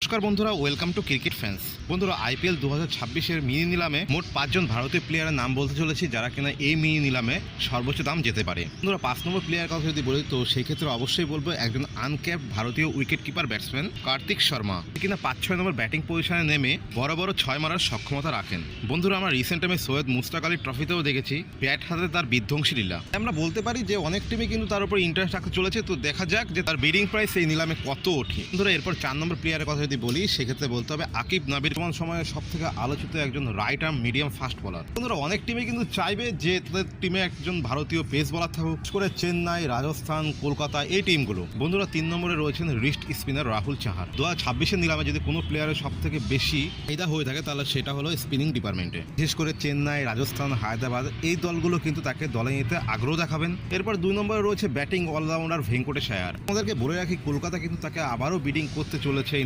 নমস্কার বন্ধুরা, welcome to cricket fans. বন্ধুরা, আইপিএল 2026-এর মিনি নিলামে মোট 5 জন ভারতীয় প্লেয়ারের নাম বলতে চলেছি যারা কিনা এই মিনি নিলামে সর্বোচ্চ দাম যেতে পারে। বন্ধুরা, 5 নম্বর প্লেয়ার কথা যদি বলি তো সেই ক্ষেত্রে অবশ্যই বলবো একজন আনক্যাপ ভারতীয় wicket keeper batsman Kartik Sharma, কিনা 5-6 নম্বর ব্যাটিং পজিশনে নেমে বড় বড় 6 মারার সক্ষমতা রাখেন। বন্ধুরা, আমরা রিসেন্ট টাইমে সৈয়দ মুশতাক আলী ট্রফিতেও দেখেছি ব্যাট হাতে তার বিধ্বংসী লীলা। আমরা বলতে পারি যে অনেক টিমই কিন্তু তার উপর ইন্টারেস্ট রাখতে চলেছে, তো দেখা যাক যে তার বিডিং প্রাইস এই নিলামে কত ওঠে। বন্ধুরা, এরপর 4 নম্বর প্লেয়ারের কথা যদি বলি সেক্ষেত্রে বলতে হবে আকিব নাবির। বর্তমান সময়ে সব থেকে আলোচিত একজন right arm medium fast bowler. বন্ধুরা, অনেক টিমে কিন্তু চাইবে যে তাদের টিমে একজন ভারতীয় পেস বোলার থাকুক, করে চেন্নাই, রাজস্থান, কলকাতা এই টিমগুলো। বন্ধুরা, 3 নম্বরে রয়েছেন রিস্ট স্পিনার রাহুল চাহার। 2026-এর নিলামে যদি কোনো প্লেয়ারের সব থেকে বেশি চাহিদা হয়ে থাকে তাহলে সেটা হলো স্পিনিং ডিপার্টমেন্টে। বিশেষ করে চেন্নাই, রাজস্থান, হায়দ্রাবাদ এই দলগুলো কিন্তু তাকে দলে নিতে আগ্রহ দেখাবেন। এরপর 2 নম্বরে রয়েছে ব্যাটিং অলরাউন্ডার ভেঙ্কটেশ আয়ার। আমাদেরকে বলে রাখি কলকাতা কিন্তু তাকে আবারও বিডিং করতে চলেছে।